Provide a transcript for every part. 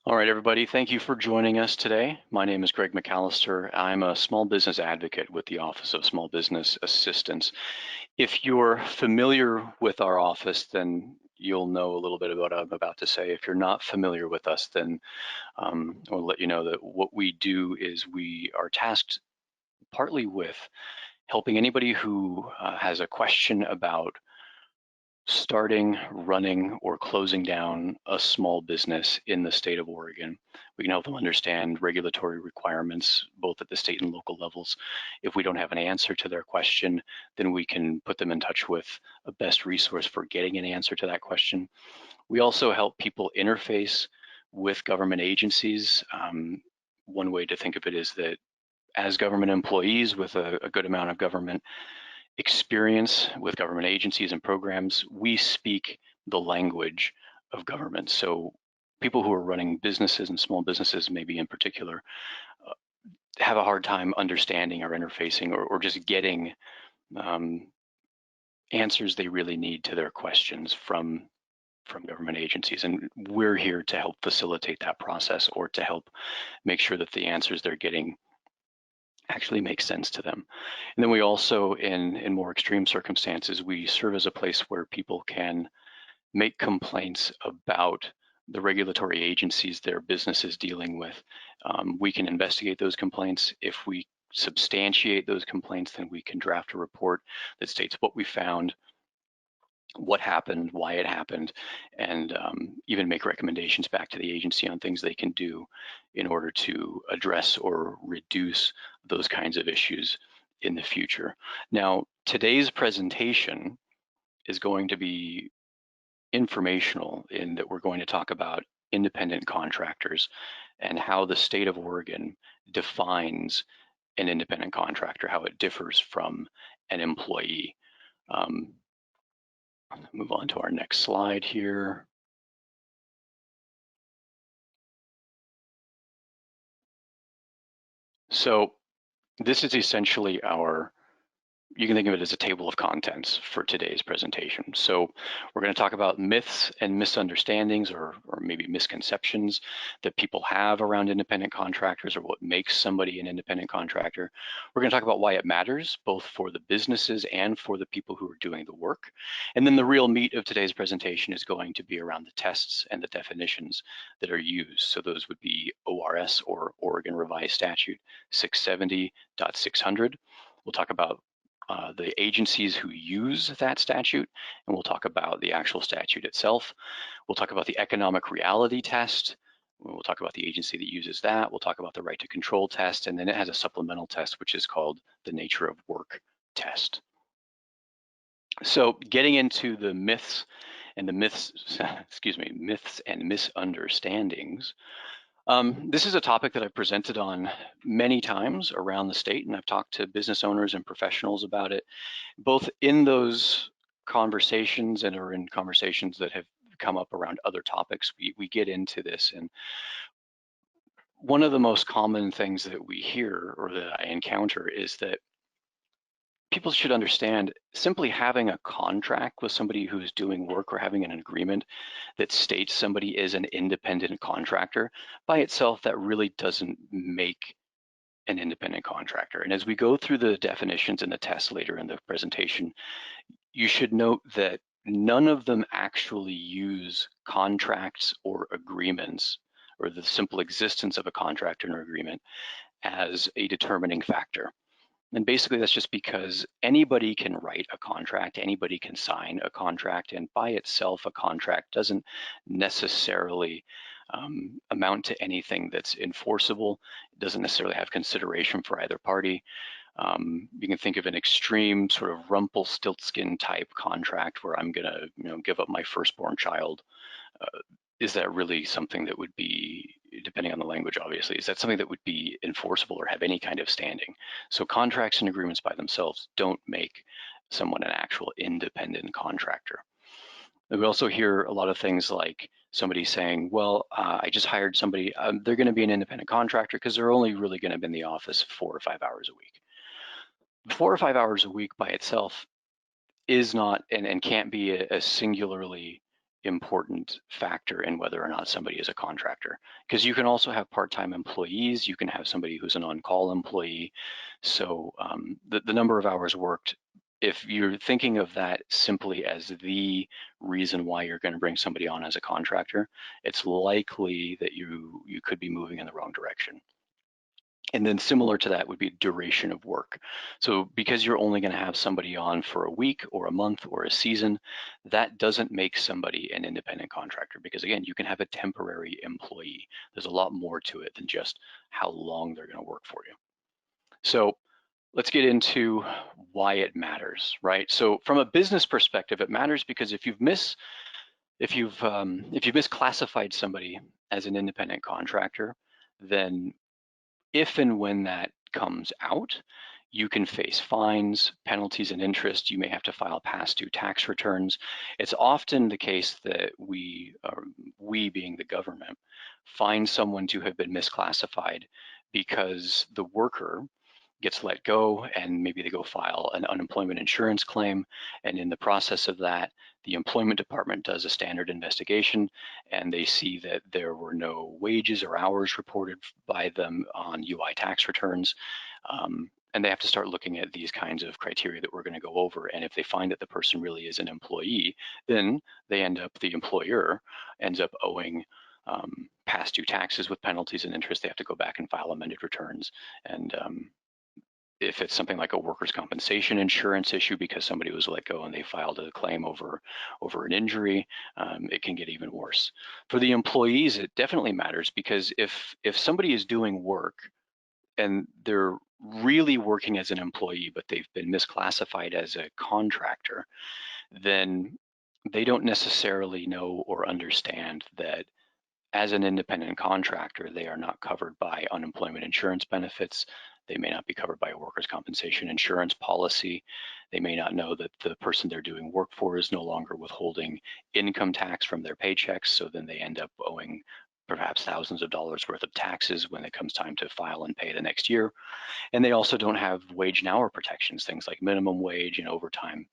All right, everybody, thank you for joining us today. My name is Greg McAllister. I'm a small business advocate with the Office of Small Business Assistance. If you're familiar with our office, then you'll know a little bit about what I'm about to say. If you're not familiar with us, then I'll let you know that what we do is we are tasked partly with helping anybody who has a question about starting, running, or closing down a small business in the state of Oregon. We can help them understand regulatory requirements, both at the state and local levels. If we don't have an answer to their question, then we can put them in touch with a best resource for getting an answer to that question. We also help people interface with government agencies. One way to think of it is that as government employees with a good amount of government experience with government agencies and programs, we speak the language of government. So people who are running businesses and small businesses, maybe in particular, have a hard time understanding or interfacing or just getting answers they really need to their questions from government agencies. And we're here to help facilitate that process or to help make sure that the answers they're getting actually make sense to them. And then we also, in more extreme circumstances, we serve as a place where people can make complaints about the regulatory agencies their business is dealing with. We can investigate those complaints. If we substantiate those complaints, then we can draft a report that states what we found, what happened, why it happened, and even make recommendations back to the agency on things they can do in order to address or reduce those kinds of issues in the future. Now, today's presentation is going to be informational in that we're going to talk about independent contractors and how the state of Oregon defines an independent contractor, how it differs from an employee. Move on to our next slide here. So this is essentially you can think of it as a table of contents for today's presentation. So we're going to talk about myths and misunderstandings or maybe misconceptions that people have around independent contractors or what makes somebody an independent contractor. We're going to talk about why it matters, both for the businesses and for the people who are doing the work. And then the real meat of today's presentation is going to be around the tests and the definitions that are used. So those would be ORS or Oregon Revised Statute 670.600. We'll talk about the agencies who use that statute, and we'll talk about the actual statute itself. We'll talk about the economic reality test. We'll talk about the agency that uses that. We'll talk about the right to control test, and then it has a supplemental test, which is called the nature of work test. So getting into the myths and myths and misunderstandings. This is a topic that I've presented on many times around the state, and I've talked to business owners and professionals about it, both in those conversations and or in conversations that have come up around other topics. We get into this, and one of the most common things that we hear or that I encounter is that people should understand simply having a contract with somebody who is doing work or having an agreement that states somebody is an independent contractor by itself, that really doesn't make an independent contractor. And as we go through the definitions and the tests later in the presentation, you should note that none of them actually use contracts or agreements or the simple existence of a contract or an agreement as a determining factor. And basically that's just because anybody can write a contract, anybody can sign a contract, and by itself a contract doesn't necessarily amount to anything that's enforceable. It doesn't necessarily have consideration for either party. You can think of an extreme sort of Rumpelstiltskin type contract where I'm gonna give up my firstborn child. Is that really something that would be, depending on the language obviously, is that something that would be enforceable or have any kind of standing? So contracts and agreements by themselves don't make someone an actual independent contractor. And we also hear a lot of things like somebody saying, well, I just hired somebody, they're gonna be an independent contractor because they're only really gonna be in the office 4 or 5 hours a week. 4 or 5 hours a week by itself is not and can't be a singularly important factor in whether or not somebody is a contractor, because you can also have part-time employees, you can have somebody who's an on-call employee. So the number of hours worked, if you're thinking of that simply as the reason why you're going to bring somebody on as a contractor, it's likely that you could be moving in the wrong direction. And then similar to that would be duration of work. So because you're only going to have somebody on for a week or a month or a season, that doesn't make somebody an independent contractor, because again, you can have a temporary employee. There's a lot more to it than just how long they're going to work for you. So let's get into why it matters, right? So from a business perspective, it matters because if you've misclassified somebody as an independent contractor, then if and when that comes out, you can face fines, penalties, and interest. You may have to file past due tax returns. It's often the case that we being the government, find someone to have been misclassified because the worker gets let go and maybe they go file an unemployment insurance claim. And in the process of that, the employment department does a standard investigation and they see that there were no wages or hours reported by them on UI tax returns. And they have to start looking at these kinds of criteria that we're going to go over. And if they find that the person really is an employee, then the employer ends up owing past due taxes with penalties and interest. They have to go back and file amended returns. And if it's something like a workers' compensation insurance issue because somebody was let go and they filed a claim over an injury, it can get even worse. For the employees, it definitely matters, because if somebody is doing work and they're really working as an employee, but they've been misclassified as a contractor, then they don't necessarily know or understand that as an independent contractor, they are not covered by unemployment insurance benefits. They may not be covered by a workers' compensation insurance policy. They may not know that the person they're doing work for is no longer withholding income tax from their paychecks, so then they end up owing perhaps thousands of dollars worth of taxes when it comes time to file and pay the next year. And they also don't have wage and hour protections, things like minimum wage and overtime,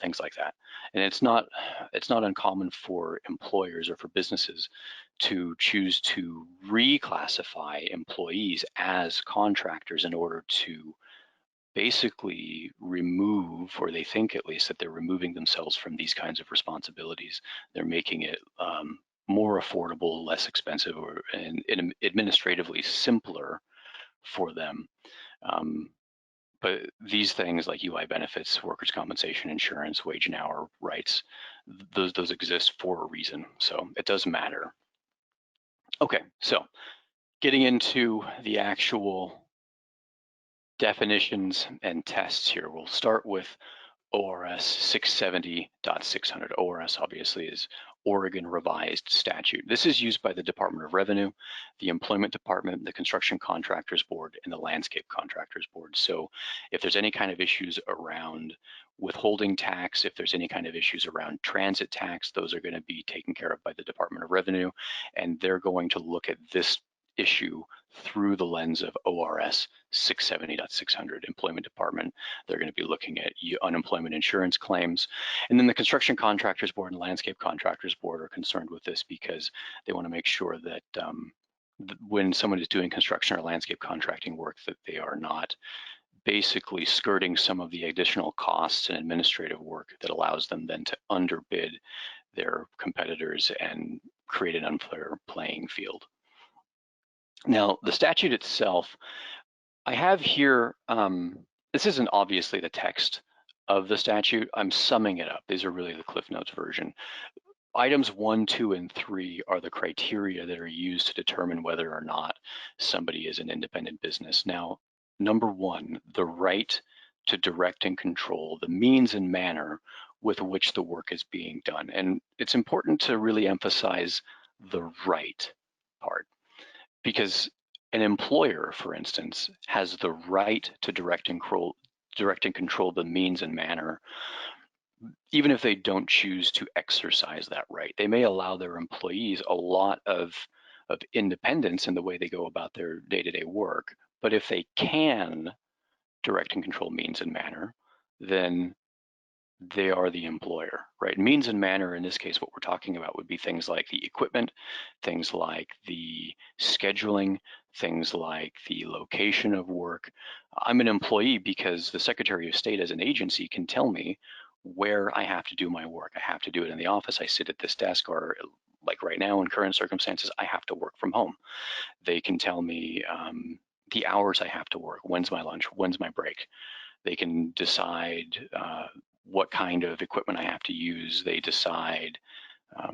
things like that. And it's not uncommon for employers or for businesses to choose to reclassify employees as contractors in order to basically remove, or they think at least that they're removing themselves from these kinds of responsibilities. They're making it more affordable, less expensive, and administratively simpler for them. But these things like UI benefits, workers' compensation insurance, wage and hour rights, those exist for a reason. So it does matter. Okay, so getting into the actual definitions and tests here, we'll start with ORS 670.600. ORS obviously is Oregon Revised Statute. This is used by the Department of Revenue, the Employment Department, the Construction Contractors Board, and the Landscape Contractors Board. So if there's any kind of issues around withholding tax, if there's any kind of issues around transit tax, those are going to be taken care of by the Department of Revenue, and they're going to look at this issue through the lens of ORS 670.600. Employment Department, they're going to be looking at unemployment insurance claims. And then the Construction Contractors Board and Landscape Contractors Board are concerned with this because they want to make sure that when someone is doing construction or landscape contracting work, that they are not basically skirting some of the additional costs and administrative work that allows them then to underbid their competitors and create an unfair playing field. Now, the statute itself, I have here, this isn't obviously the text of the statute. I'm summing it up. These are really the Cliff Notes version. Items 1, 2, and 3 are the criteria that are used to determine whether or not somebody is an independent business. Now, number 1, the right to direct and control the means and manner with which the work is being done. And it's important to really emphasize the right part, because an employer, for instance, has the right to direct and control the means and manner, even if they don't choose to exercise that right. They may allow their employees a lot of independence in the way they go about their day-to-day work, but if they can direct and control means and manner, then they are the employer, right? Means and manner, in this case, what we're talking about would be things like the equipment, things like the scheduling, things like the location of work. I'm an employee because the Secretary of State as an agency can tell me where I have to do my work. I have to do it in the office. I sit at this desk, or like right now in current circumstances, I have to work from home. They can tell me the hours I have to work, when's my lunch, when's my break. They can decide what kind of equipment I have to use. They decide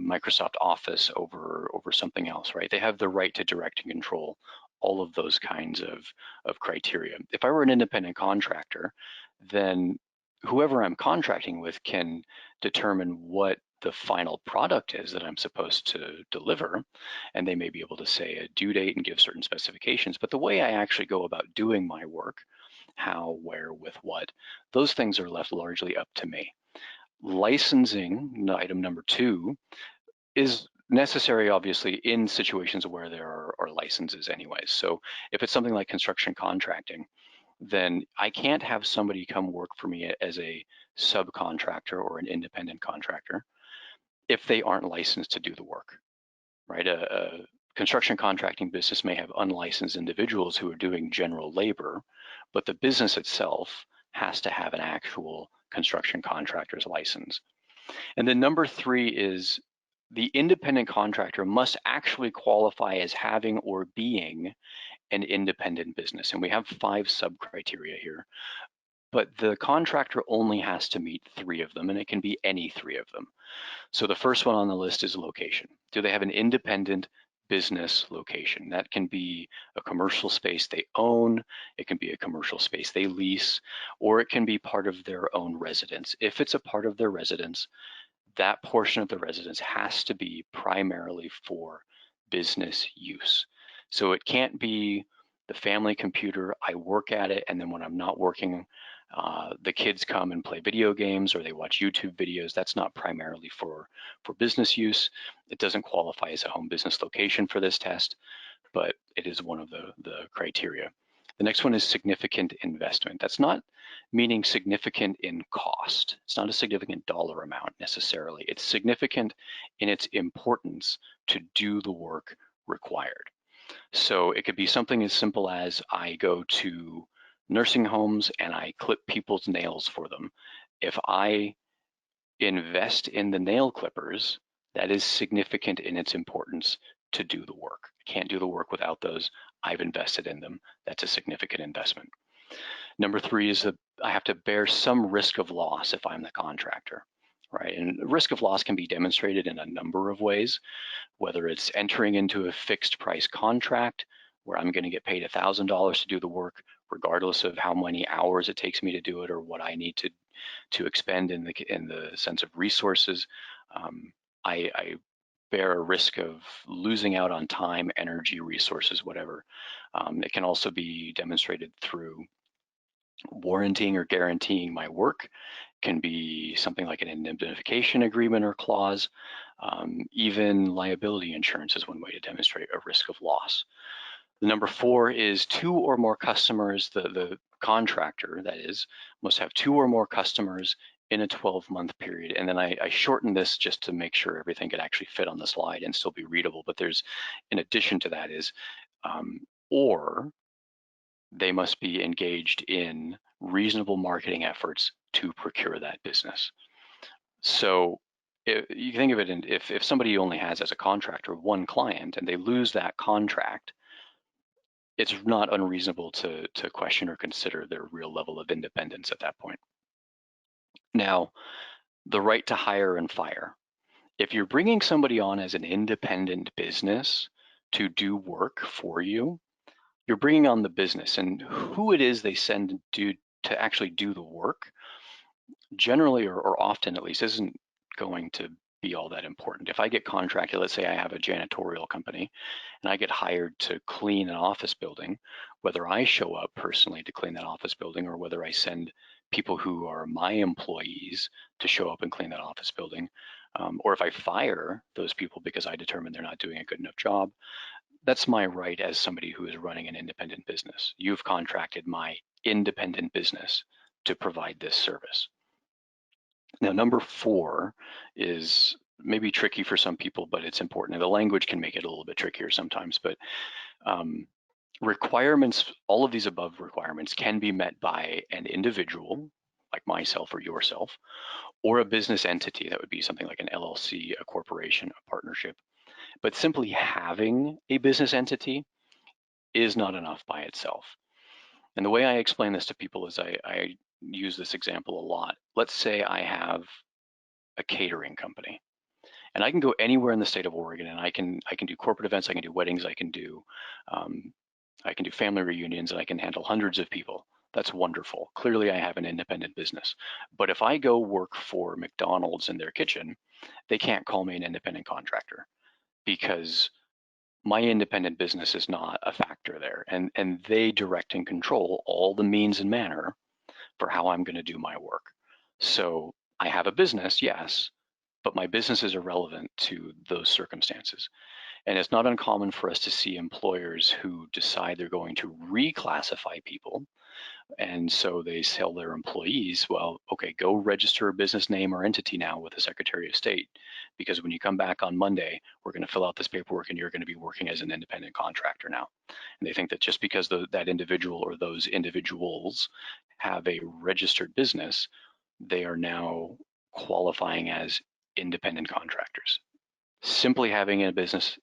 Microsoft Office over something else, right? They have the right to direct and control all of those kinds of criteria. If I were an independent contractor, then whoever I'm contracting with can determine what the final product is that I'm supposed to deliver, and they may be able to say a due date and give certain specifications. But the way I actually go about doing my work, how, where, with what, those things are left largely up to me. Licensing, item number 2, is necessary, obviously, in situations where there are licenses anyways. So if it's something like construction contracting, then I can't have somebody come work for me as a subcontractor or an independent contractor if they aren't licensed to do the work, right? A construction contracting business may have unlicensed individuals who are doing general labor, but the business itself has to have an actual construction contractor's license. And then number 3 is the independent contractor must actually qualify as having or being an independent business. And we have 5 sub-criteria here, but the contractor only has to meet 3 of them, and it can be any 3 of them. So the first one on the list is location. Do they have an independent business location? That can be a commercial space they own, it can be a commercial space they lease, or it can be part of their own residence. If it's a part of their residence, that portion of the residence has to be primarily for business use. So it can't be the family computer, I work at it, and then when I'm not working, the kids come and play video games or they watch YouTube videos. That's not primarily for business use. It doesn't qualify as a home business location for this test, but it is one of the criteria. The next one is significant investment. That's not meaning significant in cost. It's not a significant dollar amount necessarily. It's significant in its importance to do the work required. So it could be something as simple as I go to nursing homes and I clip people's nails for them. If I invest in the nail clippers, that is significant in its importance to do the work. I can't do the work without those. I've invested in them. That's a significant investment. Number 3 is that I have to bear some risk of loss if I'm the contractor, right? And risk of loss can be demonstrated in a number of ways, whether it's entering into a fixed price contract where I'm going to get paid $1,000 to do the work, regardless of how many hours it takes me to do it or what I need to expend in the sense of resources. I bear a risk of losing out on time, energy, resources, whatever. It can also be demonstrated through warranting or guaranteeing my work. Can be something like an indemnification agreement or clause. Even liability insurance is one way to demonstrate a risk of loss. The number 4 is 2 or more customers. The contractor, that is, must have 2 or more customers in a 12-month period. And then I shortened this just to make sure everything could actually fit on the slide and still be readable. But there's, in addition to that, is or they must be engaged in reasonable marketing efforts to procure that business. So you think of it, if somebody only has as a contractor 1 client and they lose that contract, it's not unreasonable to question or consider their real level of independence at that point. Now, the right to hire and fire. If you're bringing somebody on as an independent business to do work for you, you're bringing on the business, and who it is they send to actually do the work, generally or often at least, isn't going to be all that important. If I get contracted, let's say I have a janitorial company and I get hired to clean an office building, whether I show up personally to clean that office building or whether I send people who are my employees to show up and clean that office building, or if I fire those people because I determine they're not doing a good enough job, that's my right as somebody who is running an independent business. You've contracted my independent business to provide this service. Now, number 4 is maybe tricky for some people, but it's important. And the language can make it a little bit trickier sometimes, but um, requirements, all of these above requirements can be met by an individual, like myself or yourself, or a business entity. That would be something like an LLC, a corporation, a partnership. But simply having a business entity is not enough by itself. And the way I explain this to people is I use this example a lot. Let's say I have a catering company, and I can go anywhere in the state of Oregon, and I can do corporate events, I can do weddings, um, I can do family reunions, and I can handle hundreds of people. That's wonderful. Clearly, I have an independent business. But if I go work for McDonald's in their kitchen, they can't call me an independent contractor because my independent business is not a factor there, and they direct and control all the means and manner for how I'm going to do my work. So I have a business, yes, but my business is irrelevant to those circumstances. And it's not uncommon for us to see employers who decide they're going to reclassify people. And so they tell their employees, well, okay, go register a business name or entity now with the Secretary of State, because when you come back on Monday, we're going to fill out this paperwork and you're going to be working as an independent contractor now. And they think that just because that individual or those individuals have a registered business, they are now qualifying as independent contractors. Simply having a business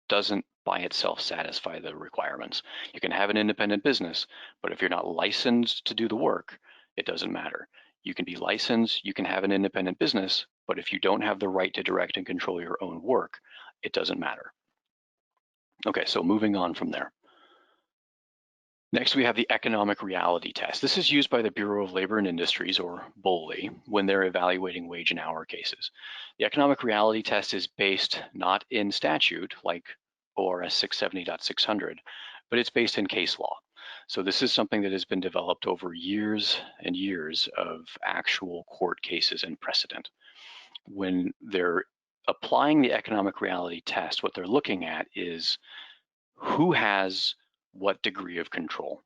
doesn't by itself satisfy the requirements. You can have an independent business, but if you're not licensed to do the work, it doesn't matter. You can be licensed, you can have an independent business, but if you don't have the right to direct and control your own work, it doesn't matter. Okay, so moving on from there. Next, we have the economic reality test. This is used by the Bureau of Labor and Industries, or BOLI, when they're evaluating wage and hour cases. The economic reality test is based not in statute, like ORS 670.600, but it's based in case law. So this is something that has been developed over years and years of actual court cases and precedent. When they're applying the economic reality test, what they're looking at is who has what degree of control.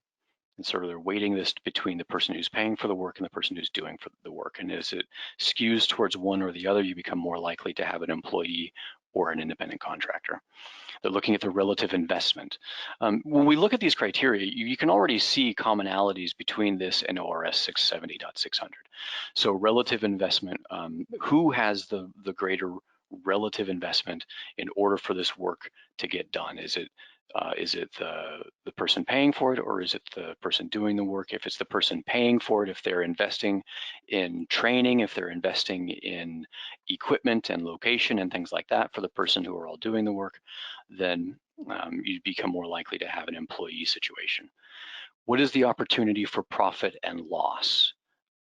And sort of they're weighting this between the person who's paying for the work and the person who's doing for the work. And as it skews towards one or the other, you become more likely to have an employee or an independent contractor. They're looking at the relative investment. When we look at these criteria, you can already see commonalities between this and ORS 670.600. So relative investment, who has the greater relative investment in order for this work to get done? Is it the person paying for it, or is it the person doing the work? If it's the person paying for it, if they're investing in training, if they're investing in equipment and location and things like that for the person who are all doing the work, then you become more likely to have an employee situation. What is the opportunity for profit and loss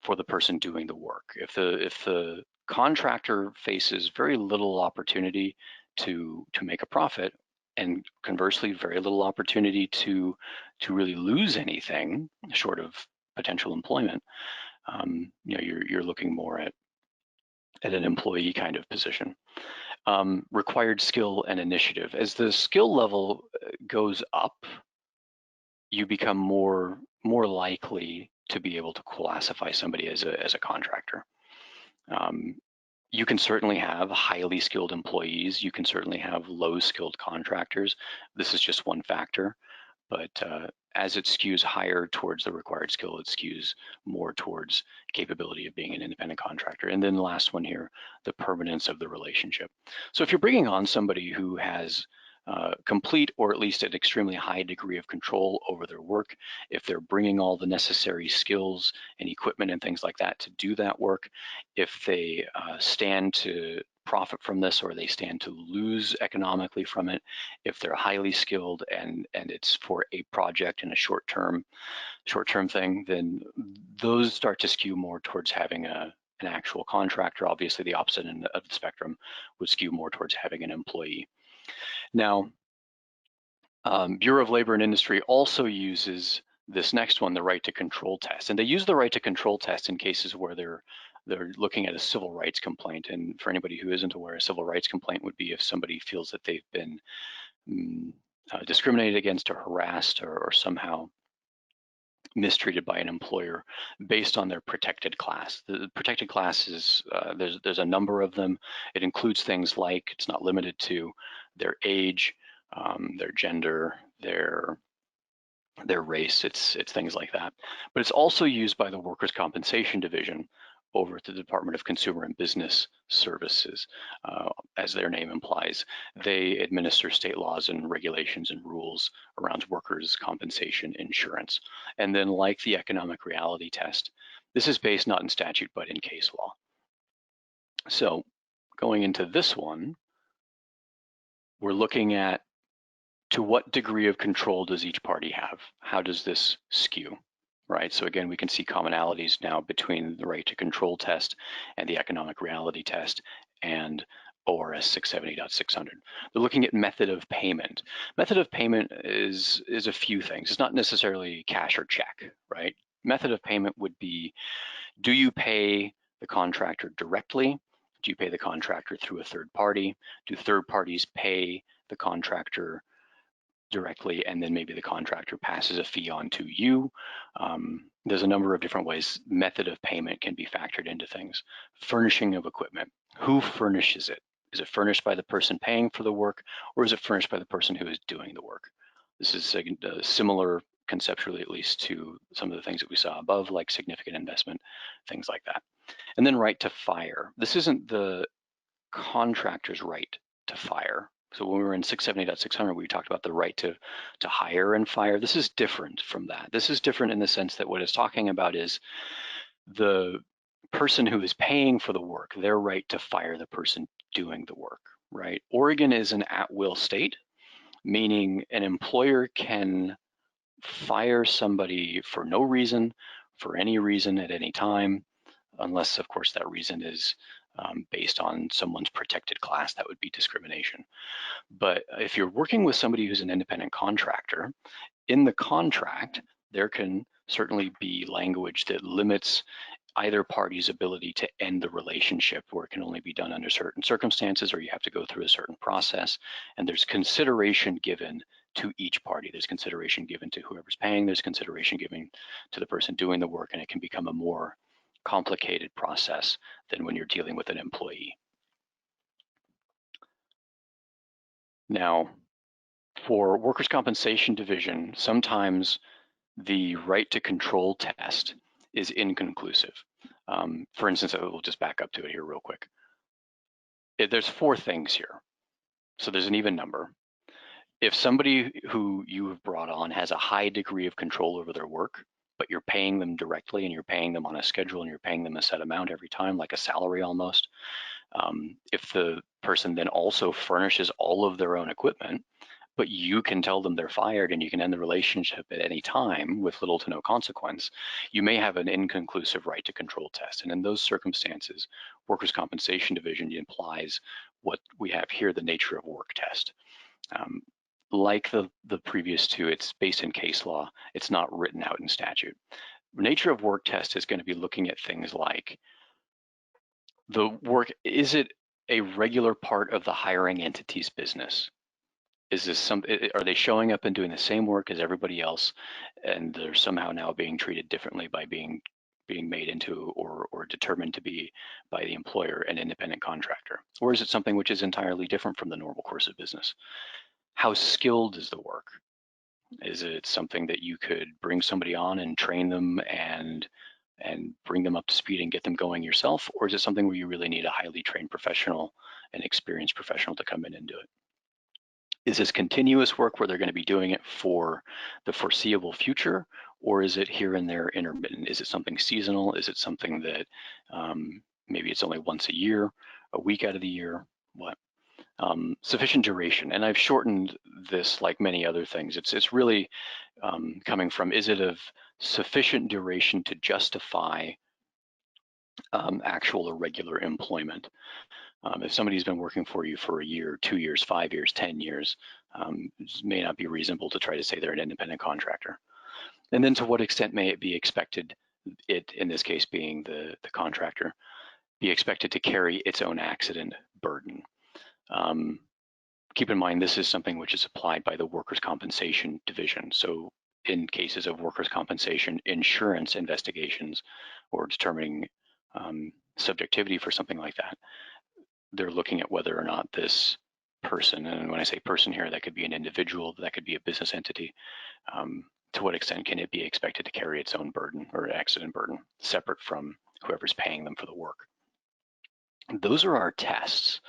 for the person doing the work? If the contractor faces very little opportunity to make a profit, and conversely very little opportunity to really lose anything short of potential employment, you're looking more at an employee kind of position. Required skill and initiative. As the skill level goes up, you become more likely to be able to classify somebody as a contractor. You can certainly have highly skilled employees. You can certainly have low skilled contractors. This is just one factor, but as it skews higher towards the required skill, it skews more towards capability of being an independent contractor. And then the last one here, the permanence of the relationship. So if you're bringing on somebody who has complete or at least an extremely high degree of control over their work, if they're bringing all the necessary skills and equipment and things like that to do that work, if they stand to profit from this or they stand to lose economically from it, if they're highly skilled and it's for a project and a short-term thing, then those start to skew more towards having an actual contractor. Obviously, the opposite end of the spectrum would skew more towards having an employee. Now, Bureau of Labor and Industry also uses this next one, the right to control test. And they use the right to control test in cases where they're looking at a civil rights complaint. And for anybody who isn't aware, a civil rights complaint would be if somebody feels that they've been discriminated against or harassed or somehow mistreated by an employer based on their protected class. The protected class is, there's a number of them. It includes things like, it's not limited to their age, their gender, their race, it's things like that. But it's also used by the Workers' Compensation Division over at the Department of Consumer and Business Services. As their name implies, they administer state laws and regulations and rules around workers' compensation insurance. And then, like the economic reality test, this is based not in statute, but in case law. So going into this one, we're looking at, to what degree of control does each party have? How does this skew? Right, so again, we can see commonalities now between the right to control test and the economic reality test and ORS 670.600. They're looking at method of payment. Method of payment is a few things. It's not necessarily cash or check, right? Method of payment would be, do you pay the contractor directly? Do you pay the contractor through a third party? Do third parties pay the contractor directly, and then maybe the contractor passes a fee on to you? There's a number of different ways method of payment can be factored into things. Furnishing of equipment. Who furnishes it? Is it furnished by the person paying for the work, or is it furnished by the person who is doing the work? This is similar conceptually, at least, to some of the things that we saw above, like significant investment, things like that. And then right to fire. This isn't the contractor's right to fire. So when we were in 670.600, we talked about the right to hire and fire. This is different from that. This is different in the sense that what it's talking about is the person who is paying for the work, their right to fire the person doing the work, right? Oregon is an at-will state, meaning an employer can fire somebody for no reason, for any reason at any time, unless, of course, that reason is based on someone's protected class. That would be discrimination. But if you're working with somebody who's an independent contractor, in the contract, there can certainly be language that limits either party's ability to end the relationship, where it can only be done under certain circumstances, or you have to go through a certain process. And there's consideration given to each party. There's consideration given to whoever's paying, there's consideration given to the person doing the work, and it can become a more complicated process than when you're dealing with an employee. Now, for Workers' Compensation Division, sometimes the right to control test is inconclusive. For instance, we'll just back up to it here real quick. There's 4 things here. So there's an even number. If somebody who you have brought on has a high degree of control over their work, but you're paying them directly and you're paying them on a schedule and you're paying them a set amount every time, like a salary almost, if the person then also furnishes all of their own equipment, but you can tell them they're fired and you can end the relationship at any time with little to no consequence, you may have an inconclusive right to control test. And in those circumstances, Workers' Compensation Division implies what we have here, the nature of work test. Like the previous 2, it's based in case law. It's not written out in statute. Nature of work test is going to be looking at things like the work, is it a regular part of the hiring entity's business? Is this are they showing up and doing the same work as everybody else, and they're somehow now being treated differently by being made into or determined to be by the employer an independent contractor? Or is it something which is entirely different from the normal course of business? How skilled is the work? Is it something that you could bring somebody on and train them and bring them up to speed and get them going yourself? Or is it something where you really need a highly trained professional, an experienced professional to come in and do it? Is this continuous work where they're going to be doing it for the foreseeable future? Or is it here and there intermittent? Is it something seasonal? Is it something that maybe it's only once a year, a week out of the year? What? Sufficient duration, and I've shortened this like many other things. It's really coming from, is it of sufficient duration to justify actual or regular employment? If somebody's been working for you for a year, 2 years, 5 years, 10 years, it may not be reasonable to try to say they're an independent contractor. And then to what extent may it be expected, it in this case being the contractor, be expected to carry its own accident burden? Keep in mind, this is something which is applied by the Workers' Compensation Division. So in cases of workers' compensation insurance investigations or determining subjectivity for something like that, they're looking at whether or not this person, and when I say person here, that could be an individual, that could be a business entity, to what extent can it be expected to carry its own burden or accident burden separate from whoever's paying them for the work. Those are our tests.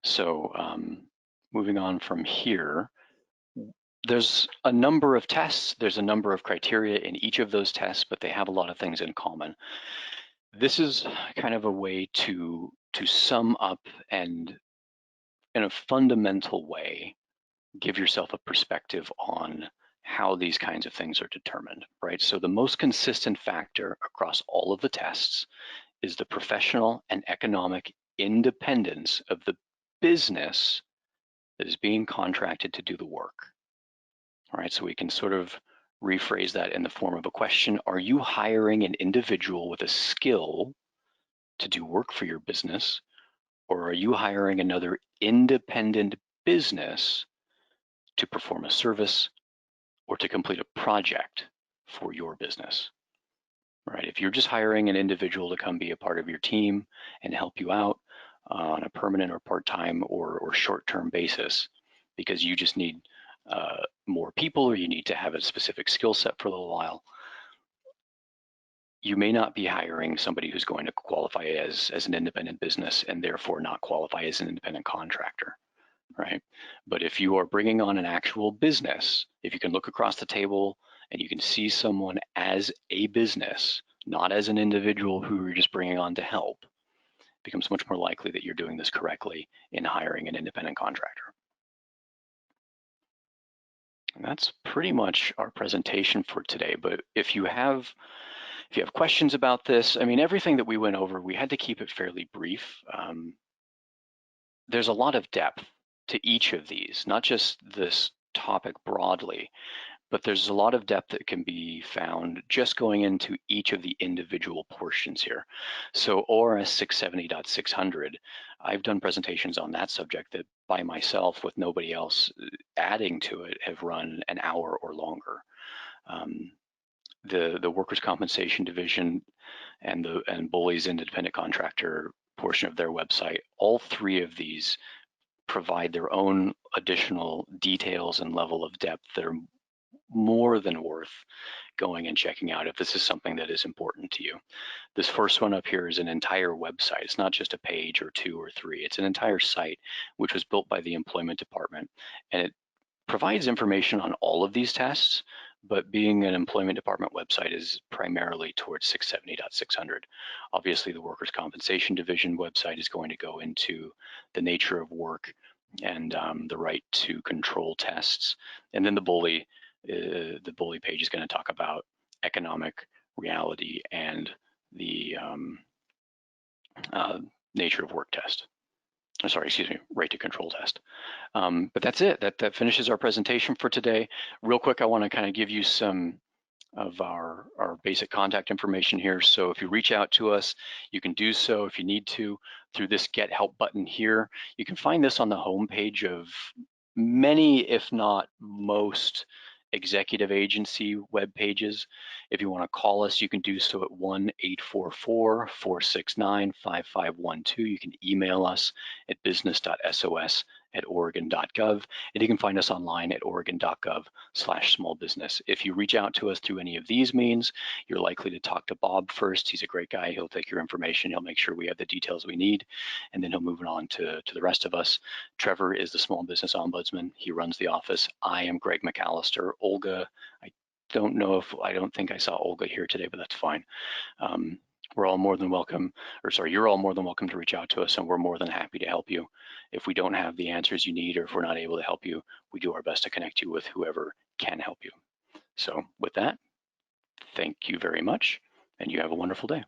So moving on from here, there's a number of tests, there's a number of criteria in each of those tests, but they have a lot of things in common. This is kind of a way to sum up and in a fundamental way, give yourself a perspective on how these kinds of things are determined, right? So the most consistent factor across all of the tests is the professional and economic independence of the business that is being contracted to do the work. All right, so we can sort of rephrase that in the form of a question. Are you hiring an individual with a skill to do work for your business, or are you hiring another independent business to perform a service or to complete a project for your business? Right? If you're just hiring an individual to come be a part of your team and help you out on a permanent or part-time or short-term basis because you just need more people or you need to have a specific skill set for a little while, you may not be hiring somebody who's going to qualify as an independent business and therefore not qualify as an independent contractor, right? But if you are bringing on an actual business, if you can look across the table and you can see someone as a business, not as an individual who you're just bringing on to help, it becomes much more likely that you're doing this correctly in hiring an independent contractor. And that's pretty much our presentation for today. But if you have questions about this, I mean, everything that we went over, we had to keep it fairly brief. There's a lot of depth to each of these, not just this topic broadly, but there's a lot of depth that can be found just going into each of the individual portions here. So ORS 670.600, I've done presentations on that subject that by myself with nobody else adding to it have run an hour or longer. The workers' compensation division and Bully's independent contractor portion of their website, all three of these provide their own additional details and level of depth that are more than worth going and checking out if this is something that is important to you. This first one up here is an entire website. It's not just a page or two or three. It's an entire site which was built by the employment department, and it provides information on all of these tests, but being an employment department website is primarily towards 670.600. Obviously, the workers' compensation division website is going to go into the nature of work and the right to control tests. And then the bully page is going to talk about economic reality and the nature of work test. Sorry, excuse me, right to control test. But that's it. That finishes our presentation for today. Real quick, I want to kind of give you some of our basic contact information here. So if you reach out to us, you can do so if you need to through this Get Help button here. You can find this on the home page of many, if not most, executive agency web pages. If you want to call us, you can do so at 1-844-469-5512. You can email us at business.sos@oregon.gov, and you can find us online at oregon.gov/smallbusiness. If you reach out to us through any of these means, you're likely to talk to Bob first. He's a great guy. He'll take your information. He'll make sure we have the details we need, and then he'll move it on to the rest of us. Trevor is the small business ombudsman. He runs the office. I am Greg McAllister. Olga, I don't think I saw Olga here today, but that's fine. We're all more than welcome, you're all more than welcome to reach out to us, and we're more than happy to help you. If we don't have the answers you need, or if we're not able to help you, we do our best to connect you with whoever can help you. So with that, thank you very much, and you have a wonderful day.